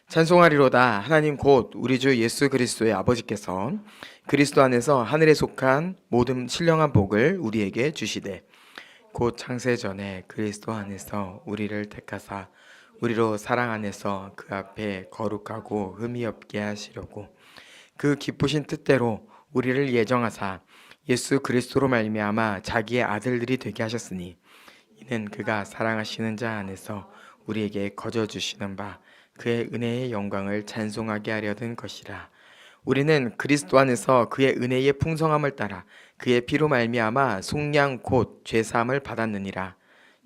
찬송하리로다. 하나님 곧 우리 주 예수 그리스도의 아버지께서 그리스도 안에서 하늘에 속한 모든 신령한 복을 우리에게 주시되 곧 창세 전에 그리스도 안에서 우리를 택하사 우리로 사랑 안에서 그 앞에 거룩하고 흠이 없게 하시려고 그 기쁘신 뜻대로 우리를 예정하사 예수 그리스도로 말미암아 자기의 아들들이 되게 하셨으니 이는 그가 사랑하시는 자 안에서 우리에게 거저 주시는 바 그의 은혜의 영광을 찬송하게 하려던 것이라. 우리는 그리스도 안에서 그의 은혜의 풍성함을 따라 그의 피로 말미암아 속량 곧 죄사함을 받았느니라.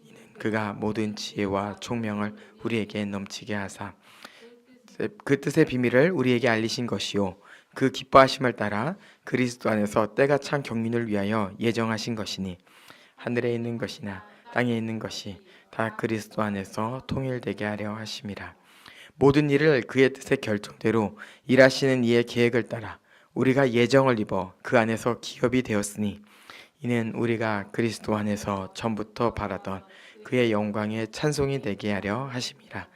이는 그가 모든 지혜와 총명을 우리에게 넘치게 하사 그 뜻의 비밀을 우리에게 알리신 것이요 그 기뻐하심을 따라 그리스도 안에서 때가 찬 경륜을 위하여 예정하신 것이니 하늘에 있는 것이나 땅에 있는 것이 다 그리스도 안에서 통일되게 하려 하심이라. 모든 일을 그의 뜻의 결정대로 일하시는 이의 계획을 따라 우리가 예정을 입어 그 안에서 기업이 되었으니 이는 우리가 그리스도 안에서 전부터 바라던 그의 영광의 찬송이 되게 하려 하심이라.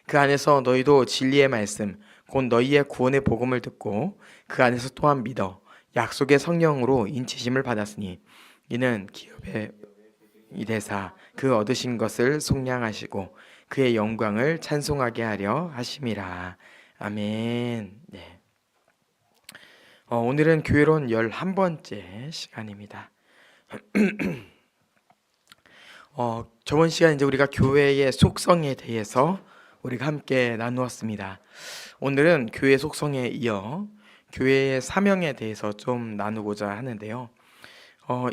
그 안에서 너희도 진리의 말씀 곧 너희의 구원의 복음을 듣고 그 안에서 또한 믿어 약속의 성령으로 인치심을 받았으니 이는 기업의 이대사 그 얻으신 것을 속량하시고 그의 영광을 찬송하게 하려 하심이라. 아멘. 네. 오늘은 교회론 11번째 시간입니다. 저번 시간 이제 우리가 교회의 속성에 대해서 우리가 함께 나누었습니다. 오늘은 교회 속성에 이어 교회의 사명에 대해서 좀 나누고자 하는데요.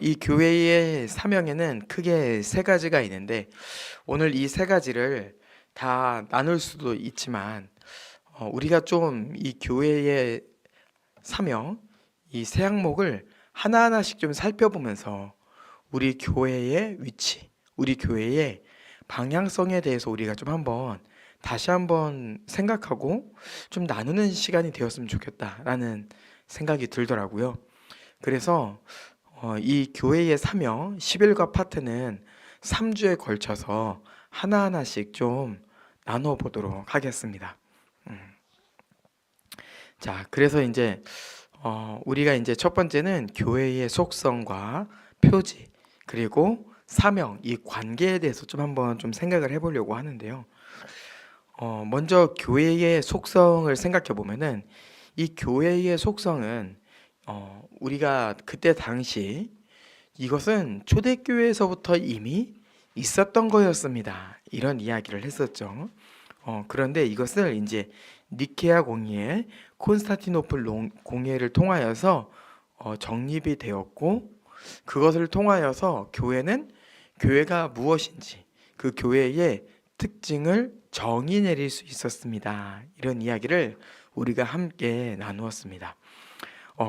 이 교회의 사명에는 크게 세 가지가 있는데 오늘 이 세 가지를 다 나눌 수도 있지만 우리가 좀 이 교회의 사명, 이 세 항목을 하나하나씩 좀 살펴보면서 우리 교회의 위치, 우리 교회의 방향성에 대해서 우리가 좀 다시 한번 생각하고 좀 나누는 시간이 되었으면 좋겠다라는 생각이 들더라고요. 그래서 이 교회의 사명 11과 파트는 3주에 걸쳐서 하나하나씩 좀 나눠 보도록 하겠습니다. 자, 그래서 이제 우리가 이제 첫 번째는 교회의 속성과 표지 그리고 사명 이 관계에 대해서 좀 한번 좀 생각을 해보려고 하는데요. 먼저 교회의 속성을 생각해 보면은 이 교회의 속성은 우리가 그때 당시 이것은 초대교회에서부터 이미 있었던 거였습니다. 이런 이야기를 했었죠. 그런데 이것을 이제 니케아 공의회, 콘스탄티노플 공의회를 통하여서 정립이 되었고 그것을 통하여서 교회가 무엇인지 그 교회의 특징을 정의 내릴 수 있었습니다. 이런 이야기를 우리가 함께 나누었습니다.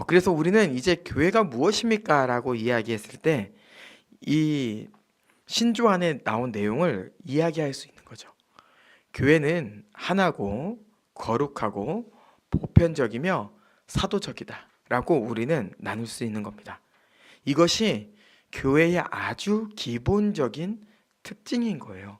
그래서 우리는 이제 교회가 무엇입니까? 라고 이야기했을 때 이 신조 안에 나온 내용을 이야기할 수 있는 거죠. 교회는 하나고 거룩하고 보편적이며 사도적이다 라고 우리는 나눌 수 있는 겁니다. 이것이 교회의 아주 기본적인 특징인 거예요.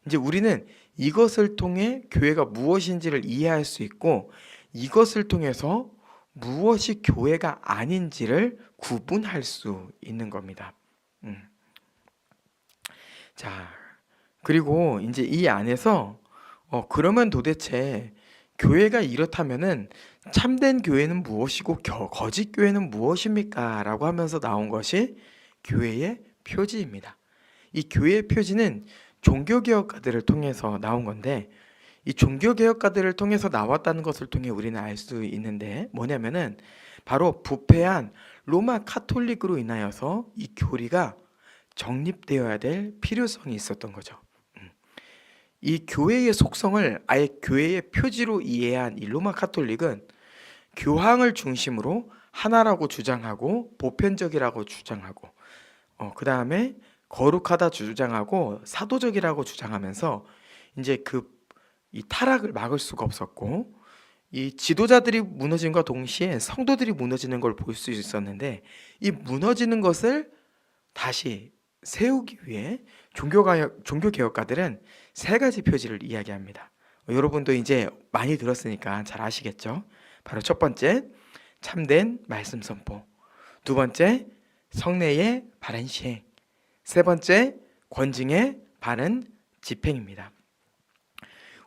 이제 우리는 이것을 통해 교회가 무엇인지를 이해할 수 있고 이것을 통해서 무엇이 교회가 아닌지를 구분할 수 있는 겁니다. 자, 그리고 이제 이 안에서 그러면 도대체 교회가 이렇다면은 참된 교회는 무엇이고 거짓 교회는 무엇입니까? 라고 하면서 나온 것이 교회의 표지입니다. 이 교회의 표지는 종교개혁가들을 통해서 나온 건데 이 종교개혁가들을 통해서 나왔다는 것을 통해 우리는 알 수 있는데 뭐냐면은 바로 부패한 로마 카톨릭으로 인하여서 이 교리가 정립되어야 될 필요성이 있었던 거죠. 이 교회의 속성을 아예 교회의 표지로 이해한 이 로마 카톨릭은 교황을 중심으로 하나라고 주장하고 보편적이라고 주장하고 그 다음에 거룩하다 주장하고 사도적이라고 주장하면서 이제 이 타락을 막을 수가 없었고 이 지도자들이 무너짐과 동시에 성도들이 무너지는 걸 볼 수 있었는데 이 무너지는 것을 다시 세우기 위해 종교개혁가들은 세 가지 표지를 이야기합니다. 여러분도 이제 많이 들었으니까 잘 아시겠죠? 바로 첫 번째, 참된 말씀 선포. 두 번째, 성례의 바른 시행. 세 번째, 권징의 바른 집행입니다.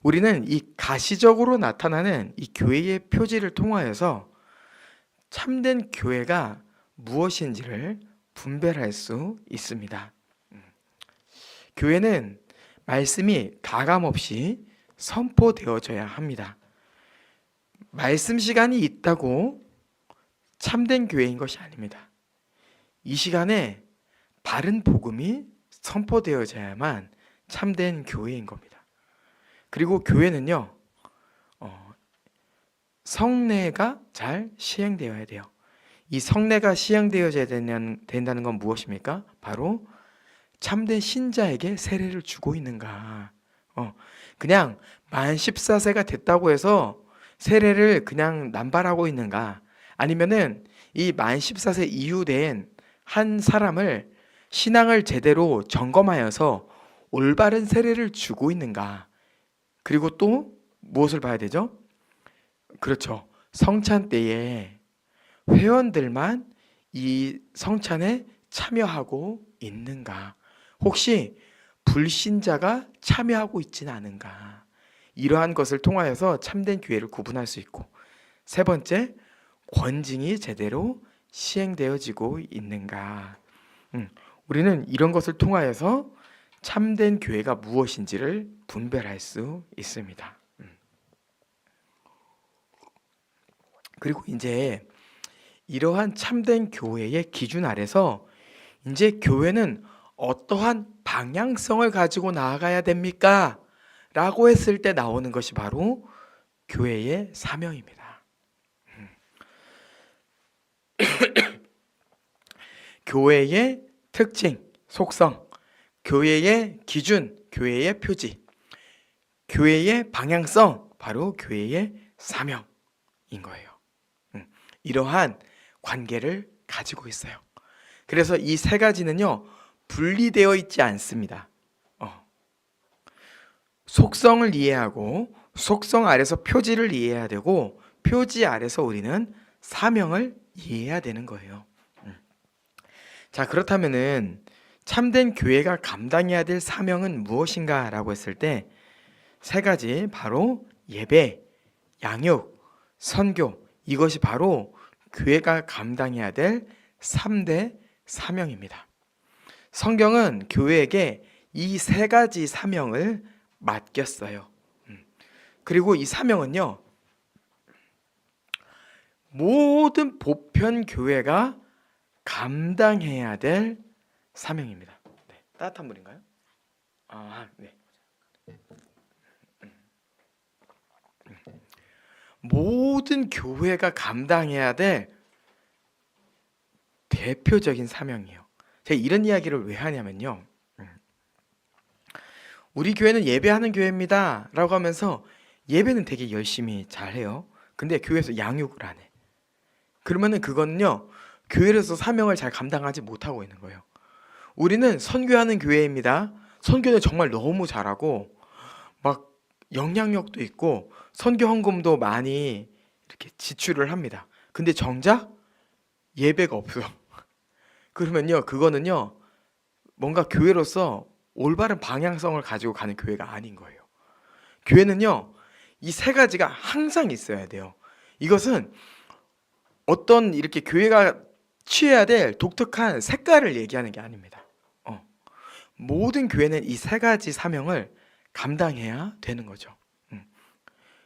우리는 이 가시적으로 나타나는 이 교회의 표지를 통하여서 참된 교회가 무엇인지를 분별할 수 있습니다. 교회는 말씀이 가감없이 선포되어져야 합니다. 말씀 시간이 있다고 참된 교회인 것이 아닙니다. 이 시간에 바른 복음이 선포되어져야만 참된 교회인 겁니다. 그리고 교회는요, 성례가 잘 시행되어야 돼요. 이 성례가 시행되어져야 된다는 건 무엇입니까? 바로 참된 신자에게 세례를 주고 있는가. 그냥 만 14세가 됐다고 해서 세례를 그냥 남발하고 있는가? 아니면은 이 만 14세 이후 된 한 사람을 신앙을 제대로 점검하여서 올바른 세례를 주고 있는가? 그리고 또 무엇을 봐야 되죠? 그렇죠. 성찬 때에 회원들만 이 성찬에 참여하고 있는가? 혹시 불신자가 참여하고 있지는 않은가? 이러한 것을 통하여서 참된 교회를 구분할 수 있고, 세 번째, 권징이 제대로 시행되어지고 있는가? 우리는 이런 것을 통하여서 참된 교회가 무엇인지를 분별할 수 있습니다. 그리고 이제 이러한 참된 교회의 기준 아래서 이제 교회는 어떠한 방향성을 가지고 나아가야 됩니까? 라고 했을 때 나오는 것이 바로 교회의 사명입니다. 교회의 특징, 속성, 교회의 기준, 교회의 표지, 교회의 방향성, 바로 교회의 사명인 거예요. 이러한 관계를 가지고 있어요. 그래서 이 세 가지는요, 분리되어 있지 않습니다. 속성을 이해하고 속성 아래서 표지를 이해해야 되고 표지 아래서 우리는 사명을 이해해야 되는 거예요. 자, 그렇다면은 참된 교회가 감당해야 될 사명은 무엇인가 라고 했을 때 세 가지, 바로 예배, 양육, 선교, 이것이 바로 교회가 감당해야 될 3대 사명입니다. 성경은 교회에게 이 세 가지 사명을 맡겼어요. 그리고 이 사명은요, 모든 보편 교회가 감당해야 될 사명입니다. 네, 따뜻한 물인가요? 네. 모든 교회가 감당해야 될 대표적인 사명이에요. 제가 이런 이야기를 왜 하냐면요, 우리 교회는 예배하는 교회입니다 라고 하면서 예배는 되게 열심히 잘해요. 근데 교회에서 양육을 안 해. 그러면은 그거는요, 교회로서 사명을 잘 감당하지 못하고 있는 거예요. 우리는 선교하는 교회입니다. 선교는 정말 너무 잘하고 막 영향력도 있고 선교 헌금도 많이 이렇게 지출을 합니다. 근데 정작 예배가 없어. 그러면요, 그거는요, 뭔가 교회로서 올바른 방향성을 가지고 가는 교회가 아닌 거예요. 교회는요, 이 세 가지가 항상 있어야 돼요. 이것은 어떤 이렇게 교회가 취해야 될 독특한 색깔을 얘기하는 게 아닙니다. 모든 교회는 이 세 가지 사명을 감당해야 되는 거죠.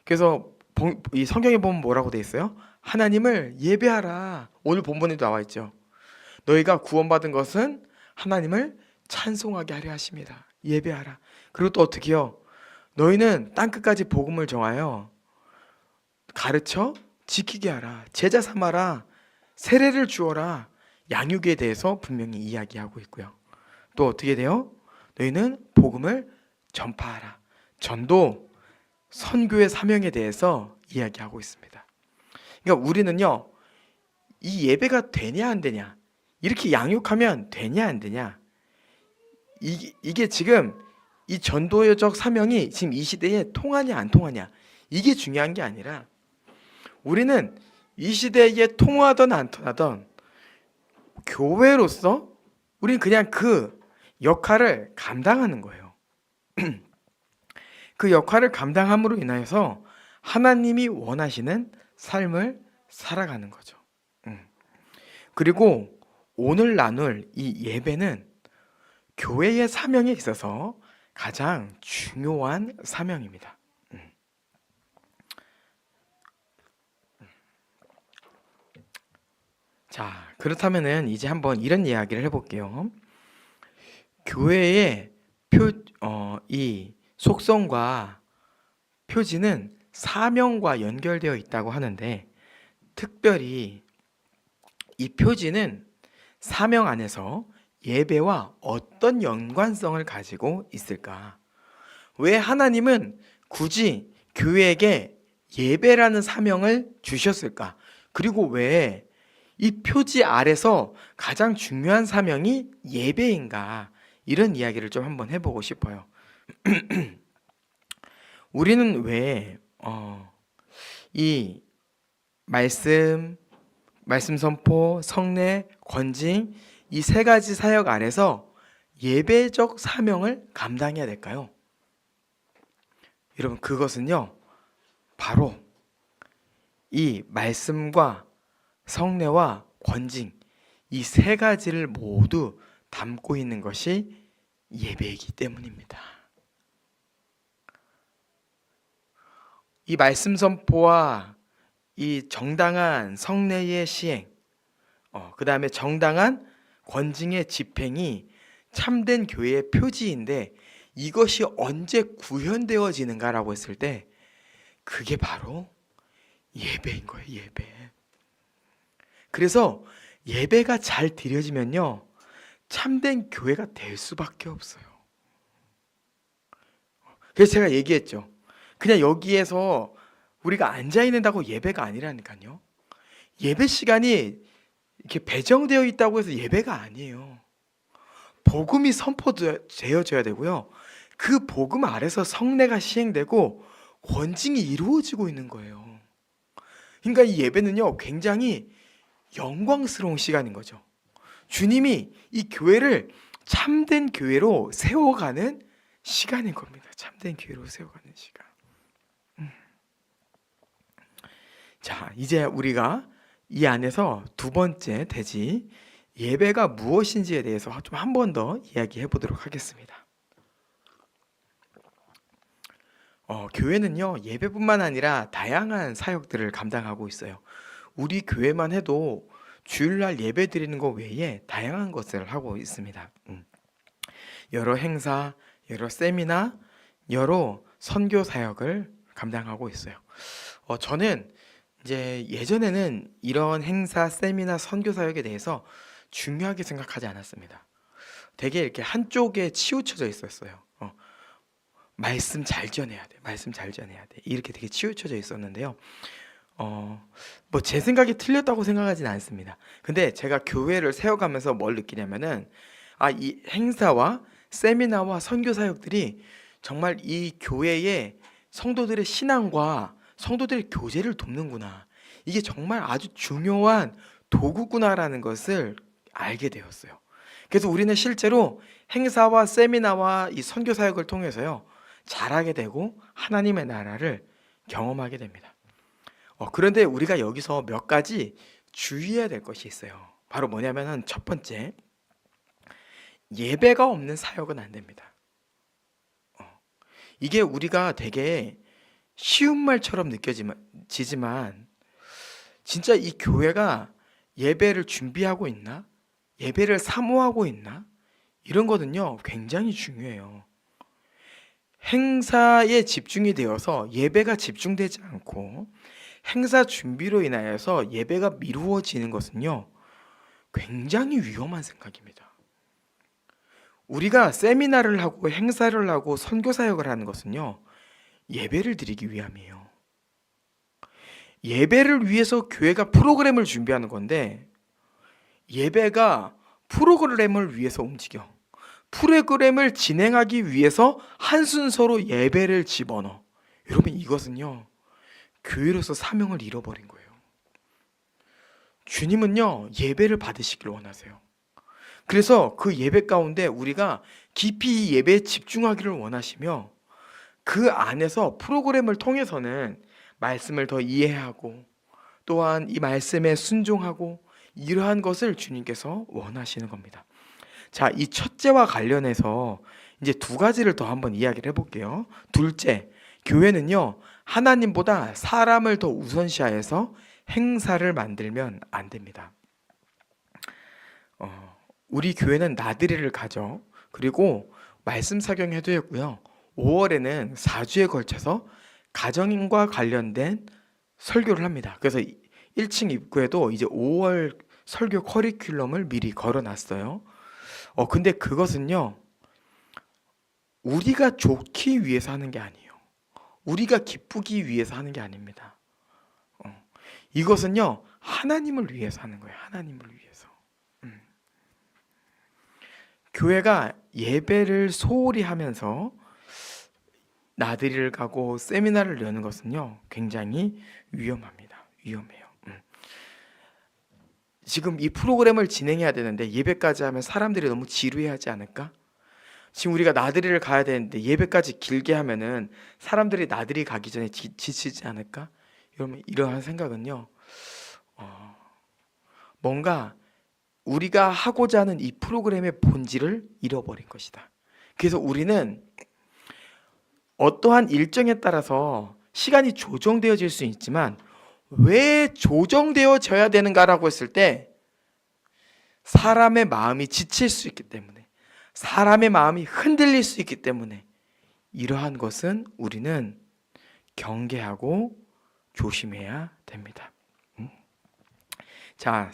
그래서 이 성경에 보면 뭐라고 돼 있어요? 하나님을 예배하라. 오늘 본문에도 나와 있죠. 너희가 구원받은 것은 하나님을 찬송하게 하려 하십니다. 예배하라. 그리고 또 어떻게 해요? 너희는 땅끝까지 복음을 정하여 가르쳐 지키게 하라. 제자 삼아라. 세례를 주어라. 양육에 대해서 분명히 이야기하고 있고요. 또 어떻게 돼요? 너희는 복음을 전파하라. 전도, 선교의 사명에 대해서 이야기하고 있습니다. 그러니까 우리는요, 이 예배가 되냐 안 되냐, 이렇게 양육하면 되냐 안 되냐, 이게 지금 이 전도적 사명이 지금 이 시대에 통하냐 안 통하냐 이게 중요한 게 아니라 우리는 이 시대에 통하든 안 통하든 교회로서 우리는 그냥 그 역할을 감당하는 거예요. 그 역할을 감당함으로 인하여서 하나님이 원하시는 삶을 살아가는 거죠. 그리고 오늘 나눌 이 예배는 교회의 사명에 있어서 가장 중요한 사명입니다. 자, 그렇다면은 이제 한번 이런 이야기를 해볼게요. 교회의 이 속성과 표지는 사명과 연결되어 있다고 하는데, 특별히 이 표지는 사명 안에서 예배와 어떤 연관성을 가지고 있을까? 왜 하나님은 굳이 교회에게 예배라는 사명을 주셨을까? 그리고 왜 이 표지 아래서 가장 중요한 사명이 예배인가? 이런 이야기를 좀 한번 해보고 싶어요. 우리는 왜 이 말씀 선포, 성례, 권징 이 세 가지 사역 아래서 예배적 사명을 감당해야 될까요? 여러분, 그것은요 바로 이 말씀과 성례와 권징 이 세 가지를 모두 담고 있는 것이 예배이기 때문입니다. 이 말씀 선포와 이 정당한 성례의 시행, 그 다음에 정당한 권징의 집행이 참된 교회의 표지인데, 이것이 언제 구현되어지는가라고 했을 때 그게 바로 예배인 거예요. 예배. 그래서 예배가 잘 드려지면요 참된 교회가 될 수밖에 없어요. 그래서 제가 얘기했죠. 그냥 여기에서 우리가 앉아있는다고 예배가 아니라니까요. 예배 시간이 이렇게 배정되어 있다고 해서 예배가 아니에요. 복음이 선포되어져야 되고요. 그 복음 아래서 성례가 시행되고 권징이 이루어지고 있는 거예요. 그러니까 이 예배는요 굉장히 영광스러운 시간인 거죠. 주님이 이 교회를 참된 교회로 세워가는 시간인 겁니다. 참된 교회로 세워가는 시간. 자, 이제 우리가 이 안에서 두 번째 대지 예배가 무엇인지에 대해서 좀 한 번 더 이야기해 보도록 하겠습니다. 교회는요 예배뿐만 아니라 다양한 사역들을 감당하고 있어요. 우리 교회만 해도 주일날 예배 드리는 것 외에 다양한 것을 하고 있습니다. 여러 행사, 여러 세미나, 여러 선교 사역을 감당하고 있어요. 저는 이제 예전에는 이런 행사, 세미나, 선교 사역에 대해서 중요하게 생각하지 않았습니다. 되게 이렇게 한쪽에 치우쳐져 있었어요. 말씀 잘 전해야 돼. 말씀 잘 전해야 돼. 이렇게 되게 치우쳐져 있었는데요. 뭐 제 생각이 틀렸다고 생각하지는 않습니다. 근데 제가 교회를 세워가면서 뭘 느끼냐면은 이 행사와 세미나와 선교 사역들이 정말 이 교회의 성도들의 신앙과 성도들의 교제를 돕는구나. 이게 정말 아주 중요한 도구구나라는 것을 알게 되었어요. 그래서 우리는 실제로 행사와 세미나와 이 선교 사역을 통해서요 잘하게 되고 하나님의 나라를 경험하게 됩니다. 그런데 우리가 여기서 몇 가지 주의해야 될 것이 있어요. 바로 뭐냐면은 첫 번째, 예배가 없는 사역은 안 됩니다. 이게 우리가 되게 쉬운 말처럼 느껴지지만 진짜 이 교회가 예배를 준비하고 있나? 예배를 사모하고 있나? 이런 거는요 굉장히 중요해요. 행사에 집중이 되어서 예배가 집중되지 않고 행사 준비로 인하여서 예배가 미루어지는 것은요 굉장히 위험한 생각입니다. 우리가 세미나를 하고 행사를 하고 선교 사역을 하는 것은요 예배를 드리기 위함이에요. 예배를 위해서 교회가 프로그램을 준비하는 건데 예배가 프로그램을 위해서 움직여. 프로그램을 진행하기 위해서 한 순서로 예배를 집어넣어. 여러분, 이것은요, 교회로서 사명을 잃어버린 거예요. 주님은요, 예배를 받으시길 원하세요. 그래서 그 예배 가운데 우리가 깊이 이 예배에 집중하기를 원하시며, 그 안에서 프로그램을 통해서는 말씀을 더 이해하고 또한 이 말씀에 순종하고, 이러한 것을 주님께서 원하시는 겁니다. 자, 이 첫째와 관련해서 이제 두 가지를 더 한번 이야기를 해볼게요. 둘째, 교회는요, 하나님보다 사람을 더 우선시하여서 행사를 만들면 안 됩니다. 우리 교회는 나들이를 가죠. 그리고 말씀 사경회도 했고요. 5월에는 4주에 걸쳐서 가정과 관련된 설교를 합니다. 그래서 1층 입구에도 이제 5월 설교 커리큘럼을 미리 걸어놨어요. 근데 그것은요, 우리가 좋기 위해서 하는 게 아니에요. 우리가 기쁘기 위해서 하는 게 아닙니다. 이것은요, 하나님을 위해서 하는 거예요. 하나님을 위해서. 교회가 예배를 소홀히 하면서 나들이를 가고 세미나를 여는 것은요, 굉장히 위험합니다. 위험해요. 지금 이 프로그램을 진행해야 되는데 예배까지 하면 사람들이 너무 지루해하지 않을까? 지금 우리가 나들이를 가야 되는데 예배까지 길게 하면은 사람들이 나들이 가기 전에 지치지 않을까? 이러한 생각은요, 뭔가 우리가 하고자 하는 이 프로그램의 본질을 잃어버린 것이다. 그래서 우리는 어떠한 일정에 따라서 시간이 조정되어질 수 있지만, 왜 조정되어져야 되는가라고 했을 때 사람의 마음이 지칠 수 있기 때문에, 사람의 마음이 흔들릴 수 있기 때문에, 이러한 것은 우리는 경계하고 조심해야 됩니다. 자,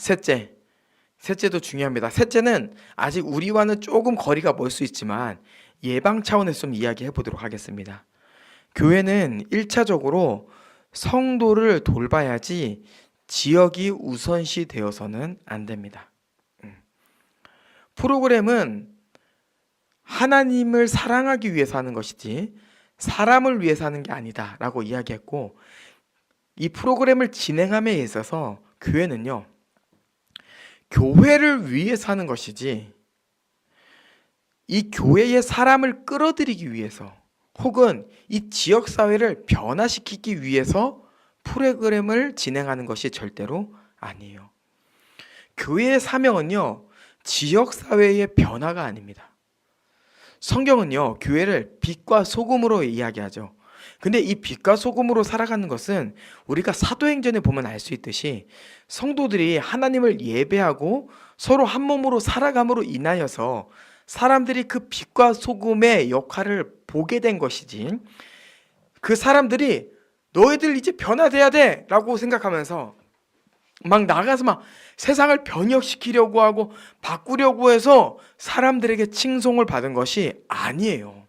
셋째도 중요합니다. 셋째는 아직 우리와는 조금 거리가 멀 수 있지만 예방 차원에서 좀 이야기해 보도록 하겠습니다. 교회는 1차적으로 성도를 돌봐야지 지역이 우선시 되어서는 안 됩니다. 프로그램은 하나님을 사랑하기 위해서 하는 것이지 사람을 위해서 하는 게 아니다 라고 이야기했고, 이 프로그램을 진행함에 있어서 교회는요, 교회를 위해서 하는 것이지 이 교회의 사람을 끌어들이기 위해서 혹은 이 지역사회를 변화시키기 위해서 프로그램을 진행하는 것이 절대로 아니에요. 교회의 사명은요, 지역사회의 변화가 아닙니다. 성경은요, 교회를 빛과 소금으로 이야기하죠. 근데 이 빛과 소금으로 살아가는 것은 우리가 사도행전에 보면 알 수 있듯이 성도들이 하나님을 예배하고 서로 한 몸으로 살아감으로 인하여서 사람들이 그 빛과 소금의 역할을 보게 된 것이지, 그 사람들이 너희들 이제 변화돼야 돼 라고 생각하면서 막 나가서 막 세상을 변혁시키려고 하고 바꾸려고 해서 사람들에게 칭송을 받은 것이 아니에요.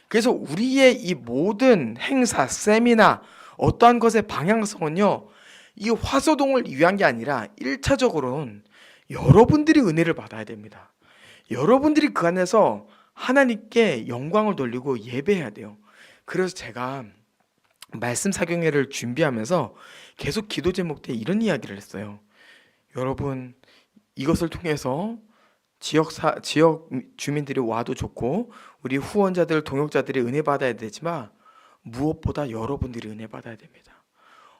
그래서 우리의 이 모든 행사, 세미나, 어떠한 것의 방향성은요, 이 화소동을 위한 게 아니라 1차적으로는 여러분들이 은혜를 받아야 됩니다. 여러분들이 그 안에서 하나님께 영광을 돌리고 예배해야 돼요. 그래서 제가 말씀 사경회를 준비하면서 계속 기도 제목 때 이런 이야기를 했어요. 여러분, 이것을 통해서 지역 주민들이 와도 좋고 우리 후원자들, 동역자들이 은혜 받아야 되지만 무엇보다 여러분들이 은혜 받아야 됩니다.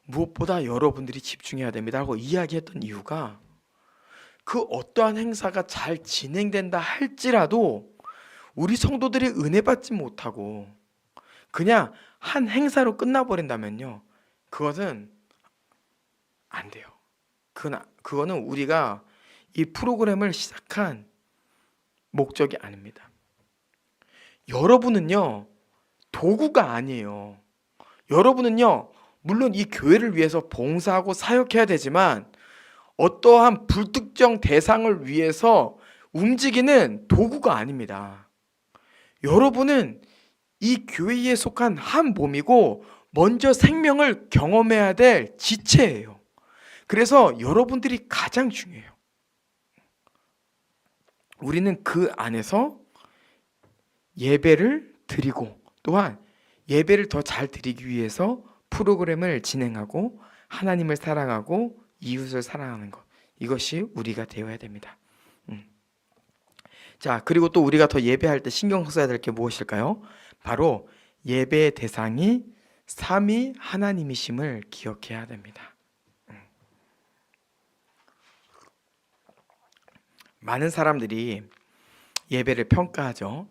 무엇보다 여러분들이 집중해야 됩니다 하고 이야기했던 이유가, 그 어떠한 행사가 잘 진행된다 할지라도 우리 성도들이 은혜 받지 못하고 그냥 한 행사로 끝나버린다면요, 그것은 안 돼요. 그거는 우리가 이 프로그램을 시작한 목적이 아닙니다. 여러분은요, 도구가 아니에요. 여러분은요, 물론 이 교회를 위해서 봉사하고 사역해야 되지만 어떠한 불특정 대상을 위해서 움직이는 도구가 아닙니다. 여러분은 이 교회에 속한 한 몸이고 먼저 생명을 경험해야 될 지체예요. 그래서 여러분들이 가장 중요해요. 우리는 그 안에서 예배를 드리고 또한 예배를 더 잘 드리기 위해서 프로그램을 진행하고 하나님을 사랑하고 이웃을 사랑하는 것, 이것이 우리가 되어야 됩니다. 자, 그리고 또 우리가 더 예배할 때 신경 써야 될 게 무엇일까요? 바로 예배의 대상이 삼위 하나님이심을 기억해야 됩니다. 많은 사람들이 예배를 평가하죠.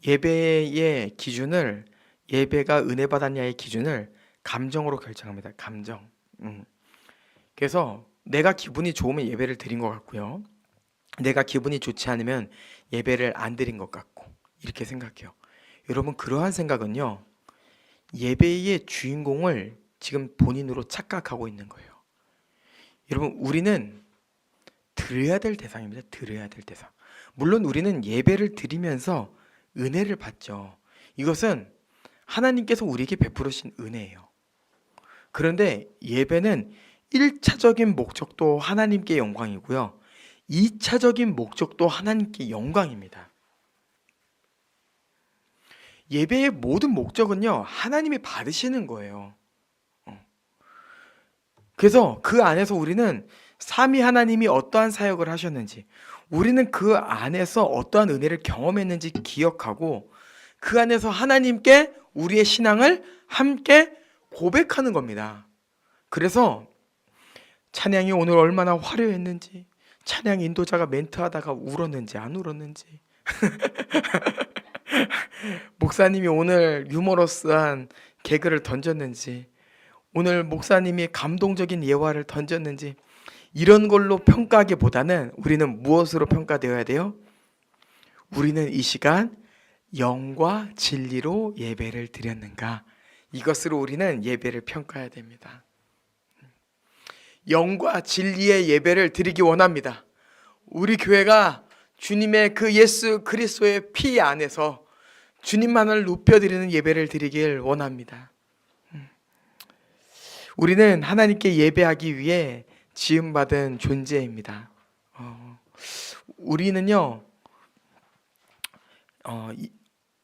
예배의 기준을, 예배가 은혜 받았냐의 기준을 감정으로 결정합니다. 감정. 그래서 내가 기분이 좋으면 예배를 드린 것 같고요, 내가 기분이 좋지 않으면 예배를 안 드린 것 같고, 이렇게 생각해요. 여러분, 그러한 생각은요, 예배의 주인공을 지금 본인으로 착각하고 있는 거예요. 여러분, 우리는 드려야 될 대상입니다. 드려야 될 대상. 물론 우리는 예배를 드리면서 은혜를 받죠. 이것은 하나님께서 우리에게 베풀으신 은혜예요. 그런데 예배는 1차적인 목적도 하나님께 영광이고요, 2차적인 목적도 하나님께 영광입니다. 예배의 모든 목적은요, 하나님이 받으시는 거예요. 그래서 그 안에서 우리는 삼위 하나님이 어떠한 사역을 하셨는지, 우리는 그 안에서 어떠한 은혜를 경험했는지 기억하고 그 안에서 하나님께 우리의 신앙을 함께 고백하는 겁니다. 그래서 찬양이 오늘 얼마나 화려했는지, 찬양 인도자가 멘트하다가 울었는지 안 울었는지, 목사님이 오늘 유머러스한 개그를 던졌는지, 오늘 목사님이 감동적인 예화를 던졌는지, 이런 걸로 평가하기보다는 우리는 무엇으로 평가되어야 돼요? 우리는 이 시간 영과 진리로 예배를 드렸는가, 이것으로 우리는 예배를 평가해야 됩니다. 영과 진리의 예배를 드리기 원합니다. 우리 교회가 주님의 그 예수 그리스도의 피 안에서 주님만을 높여드리는 예배를 드리길 원합니다. 우리는 하나님께 예배하기 위해 지음받은 존재입니다. 우리는요,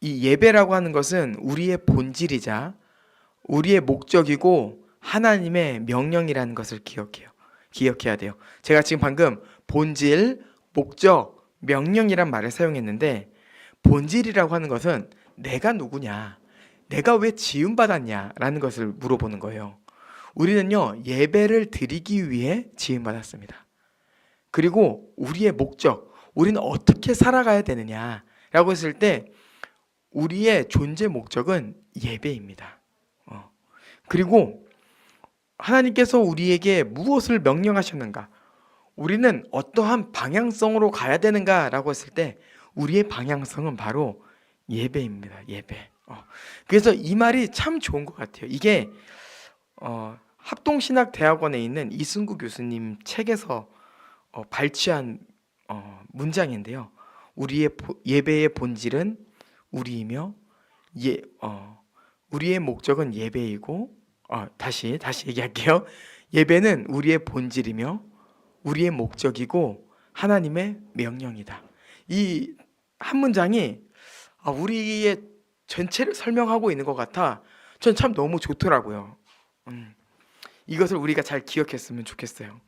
이 예배라고 하는 것은 우리의 본질이자 우리의 목적이고 하나님의 명령이라는 것을 기억해야 돼요. 제가 지금 방금 본질, 목적, 명령이란 말을 사용했는데, 본질이라고 하는 것은 내가 누구냐, 내가 왜 지음받았냐라는 것을 물어보는 거예요. 우리는요, 예배를 드리기 위해 지음받았습니다. 그리고 우리의 목적, 우리는 어떻게 살아가야 되느냐라고 했을 때 우리의 존재 목적은 예배입니다. 그리고 하나님께서 우리에게 무엇을 명령하셨는가, 우리는 어떠한 방향성으로 가야 되는가라고 했을 때 우리의 방향성은 바로 예배입니다. 예배. 그래서 이 말이 참 좋은 것 같아요. 이게 합동신학대학원에 있는 이승구 교수님 책에서 발췌한 문장인데요. 우리의 예배의 본질은 우리이며 우리의 목적은 예배이고, 다시 얘기할게요. 예배는 우리의 본질이며 우리의 목적이고 하나님의 명령이다. 이 한 문장이 우리의 전체를 설명하고 있는 것 같아 전 참 너무 좋더라고요. 이것을 우리가 잘 기억했으면 좋겠어요.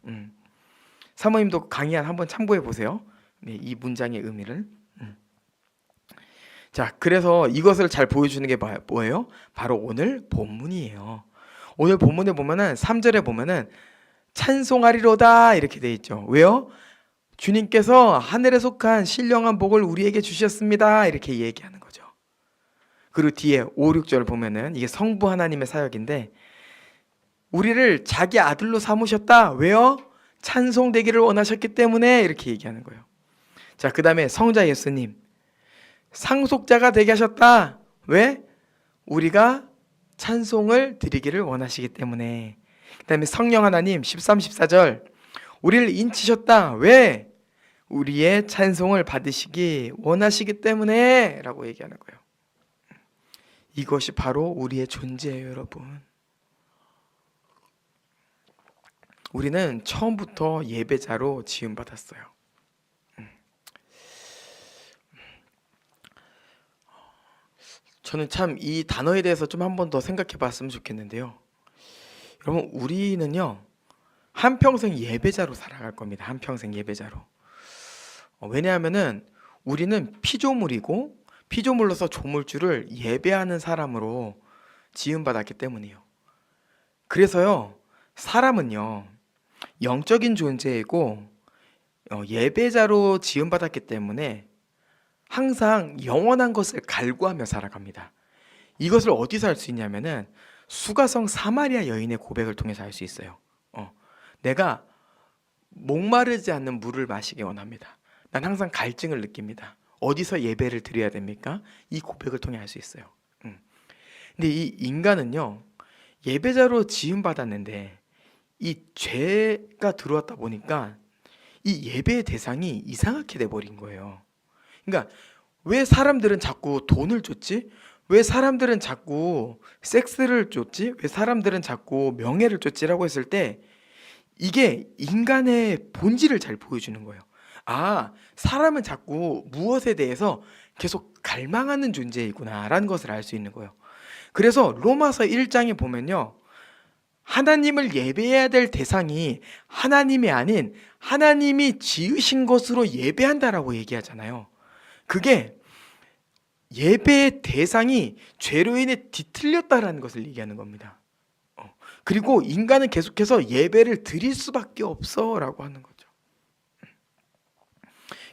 사모님도 강의 한번 참고해 보세요. 네, 이 문장의 의미를. 자, 그래서 이것을 잘 보여주는 게 뭐예요? 바로 오늘 본문이에요. 오늘 본문에 보면은 3절에 보면은 찬송하리로다 이렇게 돼 있죠. 왜요? 주님께서 하늘에 속한 신령한 복을 우리에게 주셨습니다 이렇게 얘기하는 거죠. 그리고 뒤에 5, 6절 보면은 이게 성부 하나님의 사역인데, 우리를 자기 아들로 삼으셨다. 왜요? 찬송되기를 원하셨기 때문에 이렇게 얘기하는 거예요. 자, 그 다음에 성자 예수님 상속자가 되게 하셨다. 왜? 우리가 찬송을 드리기를 원하시기 때문에. 그 다음에 성령 하나님 13, 14절 우리를 인치셨다. 왜? 우리의 찬송을 받으시기 원하시기 때문에 라고 얘기하는 거예요. 이것이 바로 우리의 존재예요, 여러분. 우리는 처음부터 예배자로 지음받았어요. 저는 참 이 단어에 대해서 좀 한 번 더 생각해 봤으면 좋겠는데요. 여러분, 우리는요, 한평생 예배자로 살아갈 겁니다. 한평생 예배자로. 왜냐하면은 우리는 피조물이고 피조물로서 조물주를 예배하는 사람으로 지음받았기 때문이에요. 그래서요, 사람은요, 영적인 존재이고 예배자로 지음받았기 때문에 항상 영원한 것을 갈구하며 살아갑니다. 이것을 어디서 할 수 있냐면은 수가성 사마리아 여인의 고백을 통해서 알 수 있어요. 내가 목마르지 않는 물을 마시기 원합니다. 난 항상 갈증을 느낍니다. 어디서 예배를 드려야 됩니까? 이 고백을 통해 알 수 있어요. 근데 이 인간은요, 예배자로 지음받았는데 이 죄가 들어왔다 보니까 이 예배의 대상이 이상하게 돼버린 거예요. 그러니까 왜 사람들은 자꾸 돈을 줬지? 왜 사람들은 자꾸 섹스를 줬지? 왜 사람들은 자꾸 명예를 줬지라고 했을 때 이게 인간의 본질을 잘 보여주는 거예요. 아, 사람은 자꾸 무엇에 대해서 계속 갈망하는 존재이구나라는 것을 알 수 있는 거예요. 그래서 로마서 1장에 보면요, 하나님을 예배해야 될 대상이 하나님이 아닌 하나님이 지으신 것으로 예배한다라고 얘기하잖아요. 그게 예배의 대상이 죄로 인해 뒤틀렸다라는 것을 얘기하는 겁니다. 그리고 인간은 계속해서 예배를 드릴 수밖에 없어라고 하는 거죠.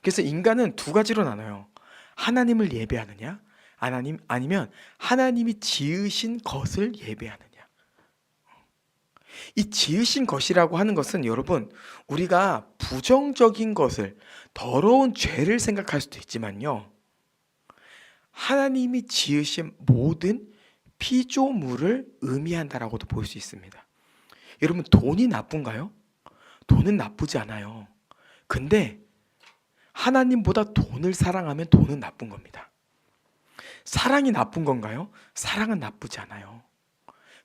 그래서 인간은 두 가지로 나눠요. 하나님을 예배하느냐, 아니면 하나님이 지으신 것을 예배하느냐. 이 지으신 것이라고 하는 것은 여러분, 우리가 부정적인 것을, 더러운 죄를 생각할 수도 있지만요, 하나님이 지으신 모든 피조물을 의미한다라고도 볼 수 있습니다. 여러분, 돈이 나쁜가요? 돈은 나쁘지 않아요. 근데 하나님보다 돈을 사랑하면 돈은 나쁜 겁니다. 사랑이 나쁜 건가요? 사랑은 나쁘지 않아요.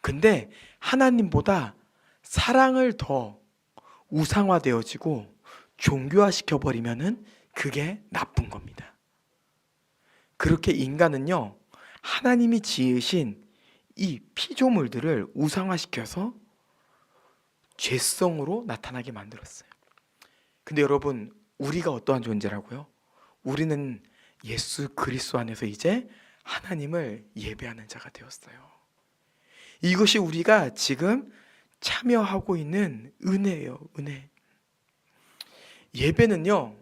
근데 하나님보다 사랑을 더 우상화되어지고 종교화시켜버리면은 그게 나쁜 겁니다. 그렇게 인간은요, 하나님이 지으신 이 피조물들을 우상화시켜서 죄성으로 나타나게 만들었어요. 근데 여러분, 우리가 어떠한 존재라고요? 우리는 예수 그리스도 안에서 이제 하나님을 예배하는 자가 되었어요. 이것이 우리가 지금 참여하고 있는 은혜예요, 은혜. 예배는요,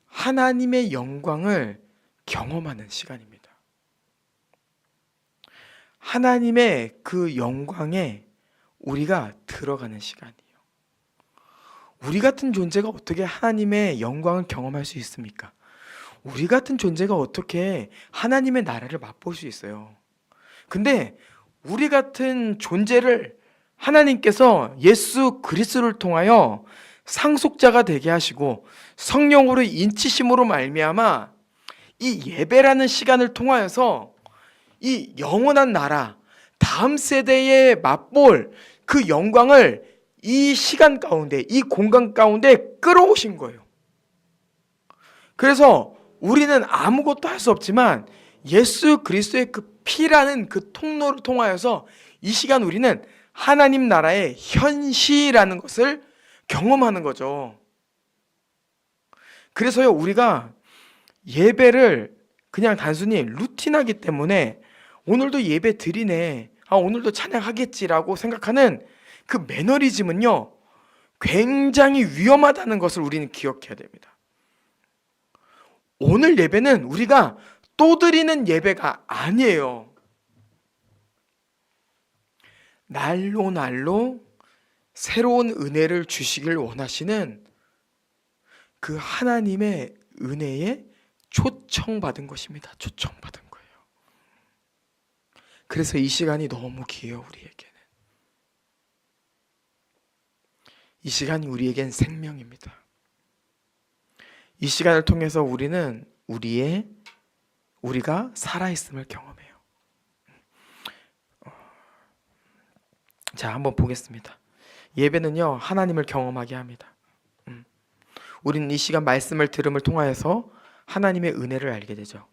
하나님의 영광을 경험하는 시간입니다. 하나님의 그 영광에 우리가 들어가는 시간이에요. 우리 같은 존재가 어떻게 하나님의 영광을 경험할 수 있습니까? 우리 같은 존재가 어떻게 하나님의 나라를 맛볼 수 있어요? 근데 우리 같은 존재를 하나님께서 예수 그리스도를 통하여 상속자가 되게 하시고 성령으로 인치심으로 말미암아 이 예배라는 시간을 통하여서 이 영원한 나라, 다음 세대에 맛볼 그 영광을 이 시간 가운데, 이 공간 가운데 끌어오신 거예요. 그래서 우리는 아무것도 할 수 없지만 예수 그리스도의 그 피라는 그 통로를 통하여서 이 시간 우리는 하나님 나라의 현시라는 것을 경험하는 거죠. 그래서요, 우리가 예배를 그냥 단순히 루틴하기 때문에 오늘도 예배 드리네, 오늘도 찬양하겠지라고 생각하는 그 매너리즘은요, 굉장히 위험하다는 것을 우리는 기억해야 됩니다. 오늘 예배는 우리가 또 드리는 예배가 아니에요. 날로 날로 새로운 은혜를 주시길 원하시는 그 하나님의 은혜에 초청받은 것입니다. 초청받은 거예요. 그래서 이 시간이 너무 귀해요, 우리에게는. 이 시간이 우리에겐 생명입니다. 이 시간을 통해서 우리는 우리가 살아있음을 경험해요. 자, 한번 보겠습니다. 예배는요, 하나님을 경험하게 합니다. 우리는 이 시간 말씀을 들음을 통하여서 하나님의 은혜를 알게 되죠.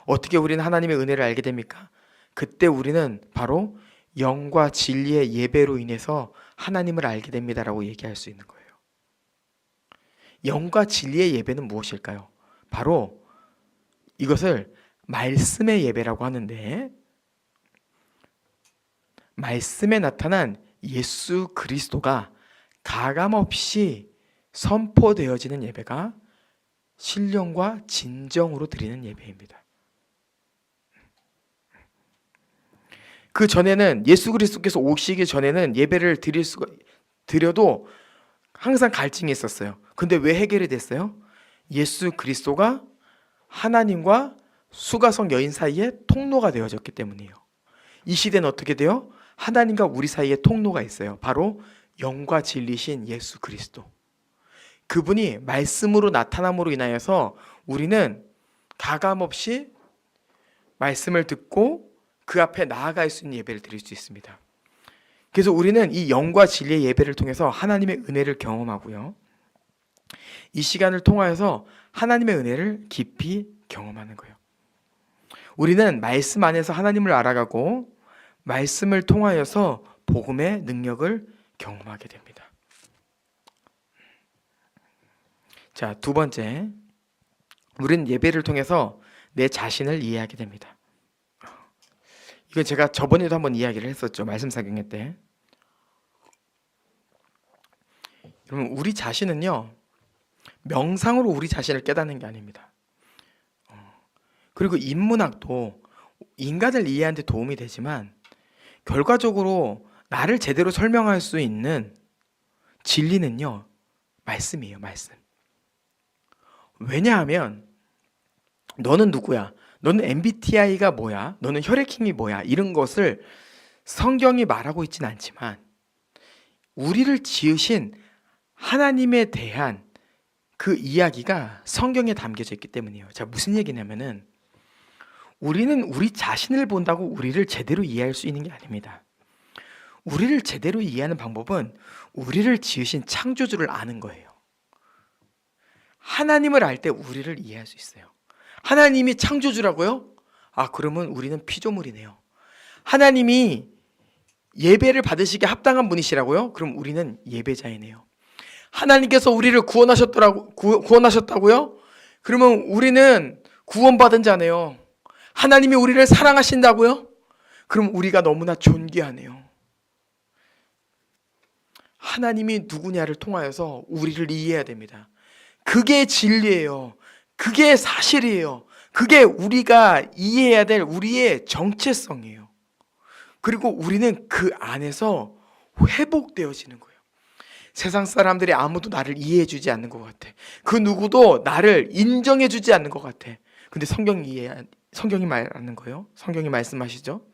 어떻게 우리는 하나님의 은혜를 알게 됩니까? 그때 우리는 바로 영과 진리의 예배로 인해서 하나님을 알게 됩니다라고 얘기할 수 있는 거예요. 영과 진리의 예배는 무엇일까요? 바로 이것을 말씀의 예배라고 하는데, 말씀에 나타난 예수 그리스도가 가감없이 선포되어지는 예배가 신령과 진정으로 드리는 예배입니다. 그 전에는 예수 그리스도께서 오시기 전에는 예배를 드려도 항상 갈증이 있었어요. 근데 왜 해결이 됐어요? 예수 그리스도가 하나님과 수가성 여인 사이에 통로가 되어졌기 때문이에요. 이 시대는 어떻게 돼요? 하나님과 우리 사이에 통로가 있어요. 바로 영과 진리신 예수 그리스도. 그분이 말씀으로 나타남으로 인하여서 우리는 가감없이 말씀을 듣고 그 앞에 나아갈 수 있는 예배를 드릴 수 있습니다. 그래서 우리는 이 영과 진리의 예배를 통해서 하나님의 은혜를 경험하고요. 이 시간을 통하여서 하나님의 은혜를 깊이 경험하는 거예요. 우리는 말씀 안에서 하나님을 알아가고 말씀을 통하여서 복음의 능력을 경험하게 됩니다. 자, 두 번째, 우리는 예배를 통해서 내 자신을 이해하게 됩니다. 이건 제가 저번에도 한번 이야기를 했었죠. 말씀 사경회 때. 여러분, 우리 자신은요, 명상으로 우리 자신을 깨닫는 게 아닙니다. 그리고 인문학도 인간을 이해하는 데 도움이 되지만 결과적으로 나를 제대로 설명할 수 있는 진리는요, 말씀이에요. 말씀. 왜냐하면 너는 누구야? 너는 MBTI가 뭐야? 너는 혈액형이 뭐야? 이런 것을 성경이 말하고 있지는 않지만 우리를 지으신 하나님에 대한 그 이야기가 성경에 담겨져 있기 때문이에요. 자, 무슨 얘기냐면은 우리는 우리 자신을 본다고 우리를 제대로 이해할 수 있는 게 아닙니다. 우리를 제대로 이해하는 방법은 우리를 지으신 창조주를 아는 거예요. 하나님을 알 때 우리를 이해할 수 있어요. 하나님이 창조주라고요? 아, 그러면 우리는 피조물이네요. 하나님이 예배를 받으시기에 합당한 분이시라고요? 그럼 우리는 예배자이네요. 하나님께서 우리를 구원하셨다고요? 그러면 우리는 구원받은 자네요. 하나님이 우리를 사랑하신다고요? 그럼 우리가 너무나 존귀하네요. 하나님이 누구냐를 통하여서 우리를 이해해야 됩니다. 그게 진리예요. 그게 사실이에요. 그게 우리가 이해해야 될 우리의 정체성이에요. 그리고 우리는 그 안에서 회복되어지는 거예요. 세상 사람들이 아무도 나를 이해해주지 않는 것 같아. 그 누구도 나를 인정해주지 않는 것 같아. 근데 성경이 말하는 거예요. 성경이 말씀하시죠.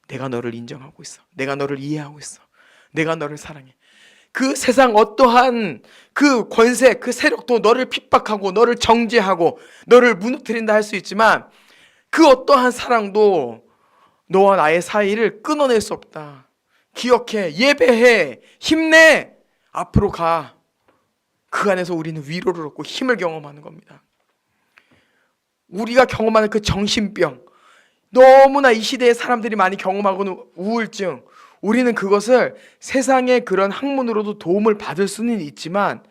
내가 너를 인정하고 있어. 내가 너를 이해하고 있어. 내가 너를 사랑해. 그 세상 어떠한 그 권세, 그 세력도 너를 핍박하고 너를 정죄하고 너를 무너뜨린다 할 수 있지만 그 어떠한 사랑도 너와 나의 사이를 끊어낼 수 없다. 기억해, 예배해, 힘내, 앞으로 가. 그 안에서 우리는 위로를 얻고 힘을 경험하는 겁니다. 우리가 경험하는 그 정신병, 너무나 이 시대의 사람들이 많이 경험하고는 우울증, 우리는 그것을 세상의 그런 학문으로도 도움을 받을 수는 있지만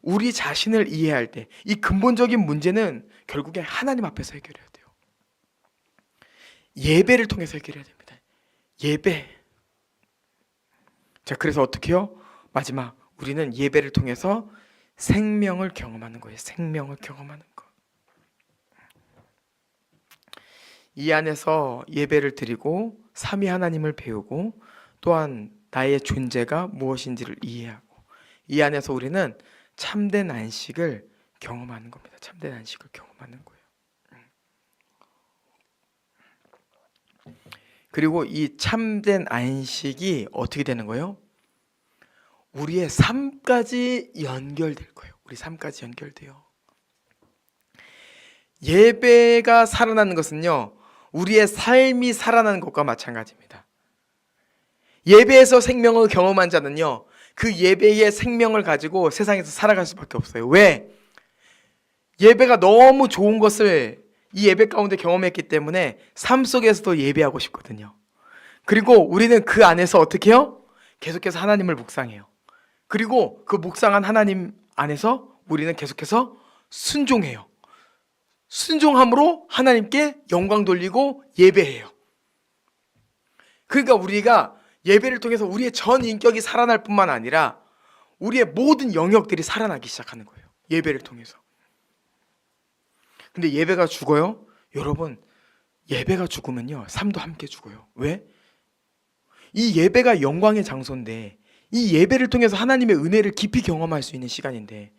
우리 자신을 이해할 때 이 근본적인 문제는 결국에 하나님 앞에서 해결해야 돼요. 예배를 통해서 해결해야 됩니다. 예배. 자, 그래서 어떻게 해요? 마지막, 우리는 예배를 통해서 생명을 경험하는 거예요. 생명을 경험하는 거. 이 안에서 예배를 드리고 삼위 하나님을 배우고 또한 나의 존재가 무엇인지를 이해하고 이 안에서 우리는 참된 안식을 경험하는 겁니다. 참된 안식을 경험하는 거예요. 그리고 이 참된 안식이 어떻게 되는 거예요? 우리의 삶까지 연결될 거예요. 우리 삶까지 연결돼요. 예배가 살아나는 것은요, 우리의 삶이 살아나는 것과 마찬가지입니다. 예배에서 생명을 경험한 자는요, 그 예배의 생명을 가지고 세상에서 살아갈 수밖에 없어요. 왜? 예배가 너무 좋은 것을 이 예배 가운데 경험했기 때문에 삶 속에서도 예배하고 싶거든요. 그리고 우리는 그 안에서 어떻게 해요? 계속해서 하나님을 묵상해요. 그리고 그 묵상한 하나님 안에서 우리는 계속해서 순종해요. 순종함으로 하나님께 영광 돌리고 예배해요. 그러니까 우리가 예배를 통해서 우리의 전 인격이 살아날 뿐만 아니라 우리의 모든 영역들이 살아나기 시작하는 거예요. 예배를 통해서. 근데 예배가 죽어요? 여러분, 예배가 죽으면요, 삶도 함께 죽어요. 왜? 이 예배가 영광의 장소인데, 이 예배를 통해서 하나님의 은혜를 깊이 경험할 수 있는 시간인데,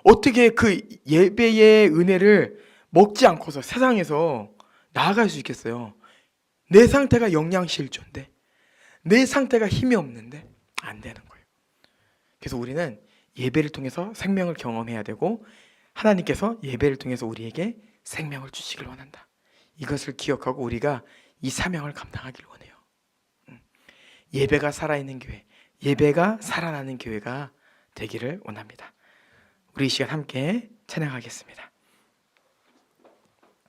어떻게 그 예배의 은혜를 먹지 않고서 세상에서 나아갈 수 있겠어요? 내 상태가 영양실조인데, 내 상태가 힘이 없는데 안 되는 거예요. 그래서 우리는 예배를 통해서 생명을 경험해야 되고, 하나님께서 예배를 통해서 우리에게 생명을 주시길 원한다. 이것을 기억하고 우리가 이 사명을 감당하길 원해요. 예배가 살아있는 교회, 예배가 살아나는 교회가 되기를 원합니다. 우리 이 시간 함께 찬양하겠습니다.